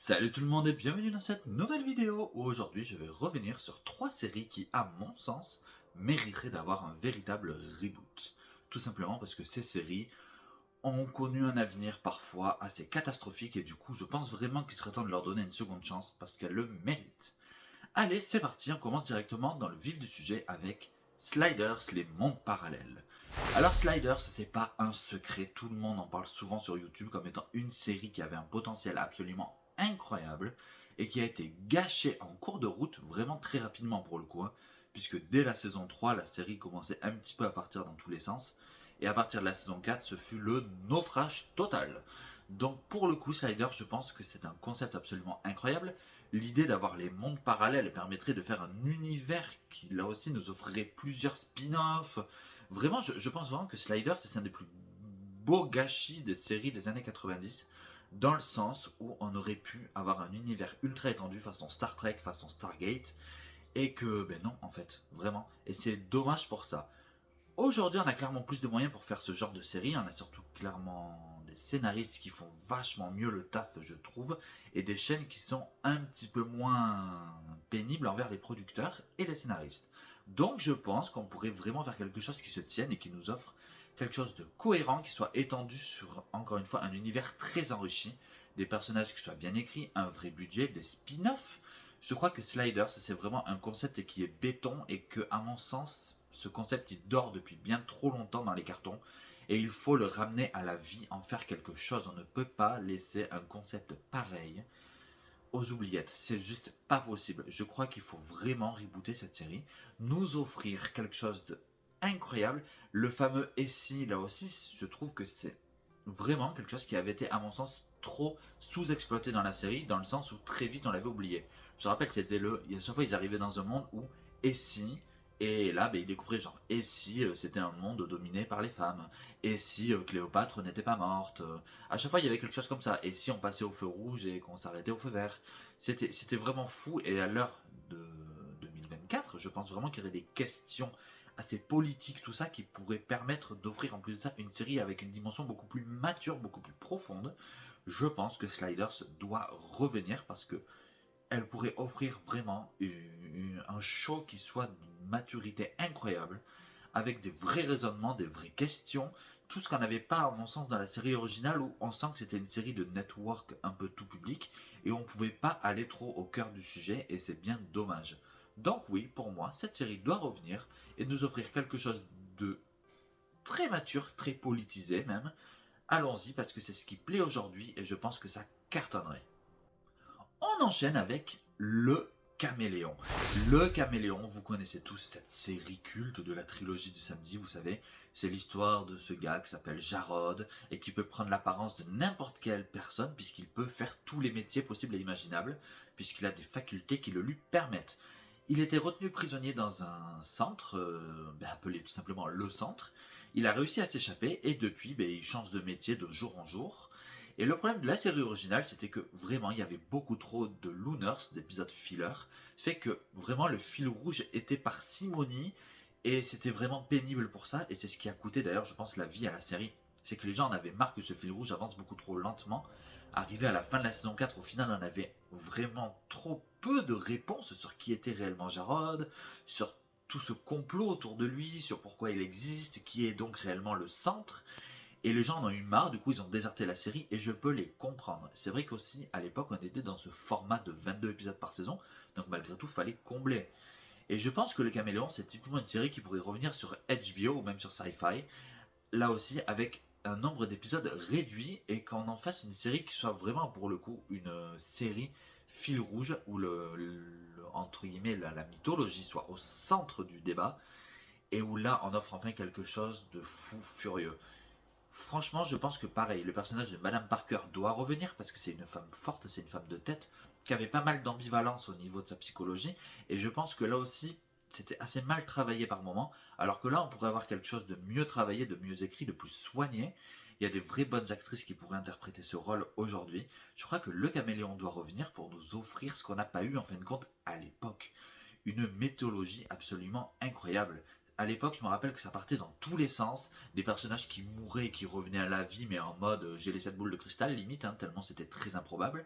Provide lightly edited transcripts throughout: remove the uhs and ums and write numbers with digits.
Salut tout le monde et bienvenue dans cette nouvelle vidéo où aujourd'hui je vais revenir sur 3 séries qui, à mon sens, mériteraient d'avoir un véritable reboot. Tout simplement parce que ces séries ont connu un avenir parfois assez catastrophique et du coup je pense vraiment qu'il serait temps de leur donner une seconde chance parce qu'elles le méritent. Allez, c'est parti, on commence directement dans le vif du sujet avec Sliders, les mondes parallèles. Alors Sliders, c'est pas un secret, tout le monde en parle souvent sur YouTube comme étant une série qui avait un potentiel absolument incroyable et qui a été gâchée en cours de route, vraiment très rapidement pour le coup, puisque dès la saison 3, la série commençait un petit peu à partir dans tous les sens, et à partir de la saison 4, ce fut le naufrage total. Donc pour le coup, Sliders, je pense que c'est un concept absolument incroyable. L'idée d'avoir les mondes parallèles permettrait de faire un univers qui là aussi nous offrirait plusieurs spin-offs. Vraiment, je pense vraiment que Sliders, c'est un des plus beaux gâchis des séries des années 90, dans le sens où on aurait pu avoir un univers ultra étendu façon Star Trek, façon Stargate, et que, ben non, en fait, vraiment. Et c'est dommage pour ça. Aujourd'hui, on a clairement plus de moyens pour faire ce genre de série. On a surtout clairement des scénaristes qui font vachement mieux le taf, je trouve, et des chaînes qui sont un petit peu moins pénibles envers les producteurs et les scénaristes. Donc, je pense qu'on pourrait vraiment faire quelque chose qui se tienne et qui nous offre quelque chose de cohérent, qui soit étendu sur, encore une fois, un univers très enrichi, des personnages qui soient bien écrits, un vrai budget, des spin-offs. Je crois que Sliders, c'est vraiment un concept qui est béton et que, à mon sens, ce concept il dort depuis bien trop longtemps dans les cartons et il faut le ramener à la vie, en faire quelque chose. On ne peut pas laisser un concept pareil aux oubliettes. C'est juste pas possible. Je crois qu'il faut vraiment rebooter cette série, nous offrir quelque chose d'incroyable. Le fameux Essie, là aussi, je trouve que c'est vraiment quelque chose qui avait été, à mon sens, trop sous-exploité dans la série, dans le sens où très vite on l'avait oublié. Je me rappelle, c'était à chaque fois ils arrivaient dans un monde où Essie, et là, ben, ils découvraient genre, et si c'était un monde dominé par les femmes, et si Cléopâtre n'était pas morte, à chaque fois il y avait quelque chose comme ça, et si on passait au feu rouge et qu'on s'arrêtait au feu vert, c'était vraiment fou, et à l'heure de 2024, je pense vraiment qu'il y aurait des questions assez politiques, tout ça, qui pourraient permettre d'offrir en plus de ça une série avec une dimension beaucoup plus mature, beaucoup plus profonde. Je pense que Sliders doit revenir parce que elle pourrait offrir vraiment un show qui soit d'une maturité incroyable, avec des vrais raisonnements, des vraies questions, tout ce qu'on n'avait pas à mon sens dans la série originale où on sent que c'était une série de network un peu tout public et on ne pouvait pas aller trop au cœur du sujet et c'est bien dommage. Donc oui, pour moi, cette série doit revenir et nous offrir quelque chose de très mature, très politisé même. Allons-y parce que c'est ce qui plaît aujourd'hui et je pense que ça cartonnerait. On enchaîne avec Le Caméléon. Le Caméléon, vous connaissez tous cette série culte de la trilogie du samedi, vous savez, c'est l'histoire de ce gars qui s'appelle Jarod et qui peut prendre l'apparence de n'importe quelle personne puisqu'il peut faire tous les métiers possibles et imaginables, puisqu'il a des facultés qui le lui permettent. Il était retenu prisonnier dans un centre, appelé tout simplement le centre. Il a réussi à s'échapper et depuis, il change de métier de jour en jour. Et le problème de la série originale, c'était que vraiment, il y avait beaucoup trop de looners, d'épisodes filler, fait que vraiment le fil rouge était parcimonie et c'était vraiment pénible pour ça. Et c'est ce qui a coûté d'ailleurs, je pense, la vie à la série. C'est que les gens en avaient marre que ce fil rouge avance beaucoup trop lentement. Arrivé à la fin de la saison 4, au final, on avait vraiment trop peu de réponses sur qui était réellement Jarod, sur tout ce complot autour de lui, sur pourquoi il existe, qui est donc réellement le centre. Et les gens en ont eu marre, du coup ils ont déserté la série et je peux les comprendre. C'est vrai qu'aussi à l'époque on était dans ce format de 22 épisodes par saison, donc malgré tout fallait combler. Et je pense que Le Caméléon c'est typiquement une série qui pourrait revenir sur HBO ou même sur Sci-Fi, là aussi avec un nombre d'épisodes réduit et qu'on en fasse une série qui soit vraiment pour le coup une série fil rouge où entre guillemets la mythologie soit au centre du débat et où là on offre enfin quelque chose de fou furieux. Franchement, je pense que pareil, le personnage de Madame Parker doit revenir parce que c'est une femme forte, c'est une femme de tête qui avait pas mal d'ambivalence au niveau de sa psychologie et je pense que là aussi c'était assez mal travaillé par moment alors que là on pourrait avoir quelque chose de mieux travaillé, de mieux écrit, de plus soigné. Il y a des vraies bonnes actrices qui pourraient interpréter ce rôle aujourd'hui. Je crois que le caméléon doit revenir pour nous offrir ce qu'on n'a pas eu en fin de compte à l'époque. Une mythologie absolument incroyable. À l'époque, je me rappelle que ça partait dans tous les sens, des personnages qui mouraient et qui revenaient à la vie, mais en mode j'ai les 7 boules de cristal, limite, tellement c'était très improbable.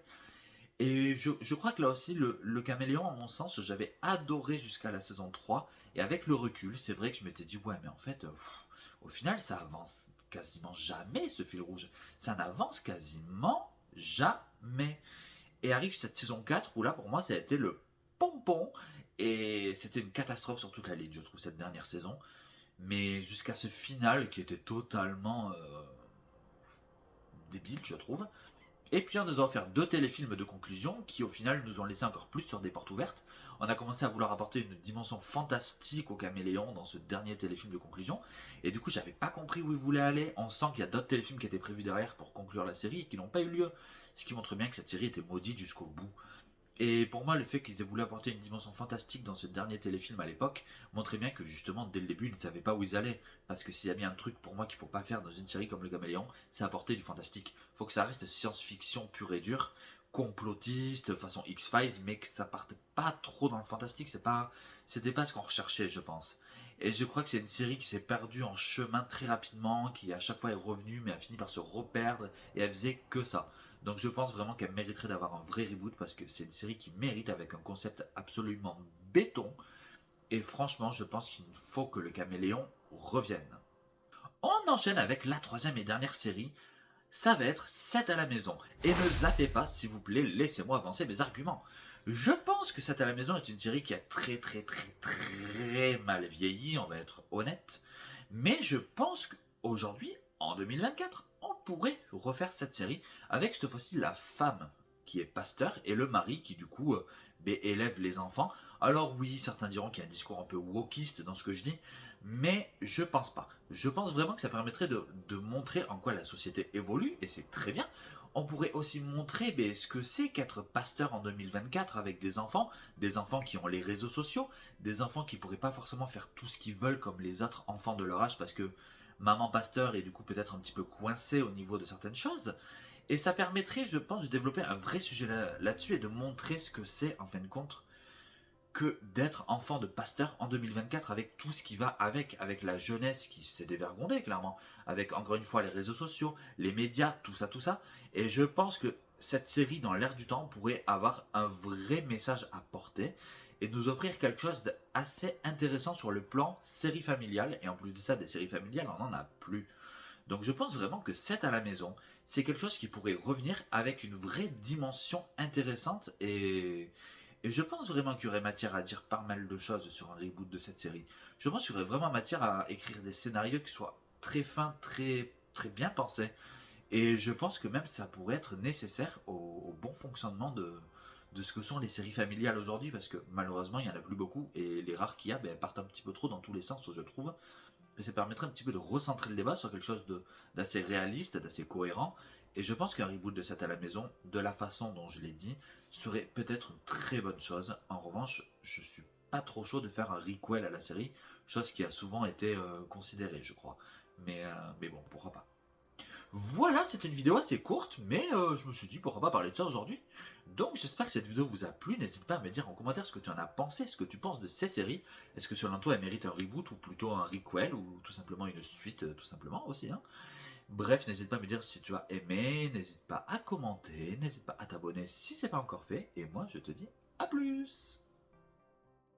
Et je crois que là aussi, le caméléon, à mon sens, j'avais adoré jusqu'à la saison 3. Et avec le recul, c'est vrai que je m'étais dit, ouais, mais en fait, au final, ça avance quasiment jamais, ce fil rouge. Ça n'avance quasiment jamais. Et arrive cette saison 4 où là, pour moi, ça a été le pompon. Et c'était une catastrophe sur toute la ligne, je trouve, cette dernière saison. Mais jusqu'à ce final qui était totalement débile, je trouve. Et puis on nous a offert deux téléfilms de conclusion qui au final nous ont laissé encore plus sur des portes ouvertes. On a commencé à vouloir apporter une dimension fantastique au caméléon dans ce dernier téléfilm de conclusion. Et du coup j'avais pas compris où ils voulaient aller. On sent qu'il y a d'autres téléfilms qui étaient prévus derrière pour conclure la série et qui n'ont pas eu lieu. Ce qui montre bien que cette série était maudite jusqu'au bout. Et pour moi, le fait qu'ils aient voulu apporter une dimension fantastique dans ce dernier téléfilm à l'époque montrait bien que justement, dès le début, ils ne savaient pas où ils allaient. Parce que s'il y a bien un truc pour moi qu'il ne faut pas faire dans une série comme Le Caméléon, c'est apporter du fantastique. Il faut que ça reste science-fiction pure et dure, complotiste, façon X-Files, mais que ça parte pas trop dans le fantastique. C'était pas ce qu'on recherchait, je pense. Et je crois que c'est une série qui s'est perdue en chemin très rapidement, qui à chaque fois est revenue, mais a fini par se reperdre, et elle faisait que ça. Donc je pense vraiment qu'elle mériterait d'avoir un vrai reboot parce que c'est une série qui mérite avec un concept absolument béton. Et franchement, je pense qu'il faut que le caméléon revienne. On enchaîne avec la troisième et dernière série. Ça va être 7 à la maison. Et ne zappez pas, s'il vous plaît, laissez-moi avancer mes arguments. Je pense que 7 à la maison est une série qui a très mal vieilli, on va être honnête. Mais je pense qu'aujourd'hui, en 2024, on pourrait refaire cette série avec cette fois-ci la femme qui est pasteur et le mari qui du coup élève les enfants. Alors oui, certains diront qu'il y a un discours un peu wokiste dans ce que je dis, mais je pense pas. Je pense vraiment que ça permettrait de montrer en quoi la société évolue, et c'est très bien. On pourrait aussi montrer ce que c'est qu'être pasteur en 2024 avec des enfants qui ont les réseaux sociaux, des enfants qui pourraient pas forcément faire tout ce qu'ils veulent comme les autres enfants de leur âge parce que maman pasteur est du coup peut-être un petit peu coincée au niveau de certaines choses. Et ça permettrait, je pense, de développer un vrai sujet là-dessus et de montrer ce que c'est en fin de compte que d'être enfant de pasteur en 2024 avec tout ce qui va avec la jeunesse qui s'est dévergondée clairement, avec encore une fois les réseaux sociaux, les médias, tout ça, tout ça. Et je pense que cette série dans l'air du temps pourrait avoir un vrai message à porter et nous offrir quelque chose d'assez intéressant sur le plan série familiale. Et en plus de ça, des séries familiales, on n'en a plus. Donc je pense vraiment que 7 à la maison, c'est quelque chose qui pourrait revenir avec une vraie dimension intéressante et je pense vraiment qu'il y aurait matière à dire pas mal de choses sur un reboot de cette série. Je pense qu'il y aurait vraiment matière à écrire des scénarios qui soient très fins, très bien pensés. Et je pense que même ça pourrait être nécessaire au bon fonctionnement de ce que sont les séries familiales aujourd'hui, parce que malheureusement il n'y en a plus beaucoup, et les rares qu'il y a partent un petit peu trop dans tous les sens, je trouve. Et ça permettrait un petit peu de recentrer le débat sur quelque chose d'assez réaliste, d'assez cohérent. Et je pense qu'un reboot de cette à la maison, de la façon dont je l'ai dit, serait peut-être une très bonne chose. En revanche, je suis pas trop chaud de faire un requel à la série, chose qui a souvent été considérée, je crois. Mais bon, pourquoi pas. Voilà, c'était une vidéo assez courte, mais je me suis dit pourquoi pas parler de ça aujourd'hui. Donc j'espère que cette vidéo vous a plu. N'hésite pas à me dire en commentaire ce que tu en as pensé, ce que tu penses de ces séries. Est-ce que selon toi elles méritent un reboot ou plutôt un requel ou tout simplement une suite, tout simplement aussi. Hein. Bref, n'hésite pas à me dire si tu as aimé, n'hésite pas à commenter, n'hésite pas à t'abonner si c'est pas encore fait. Et moi je te dis à plus.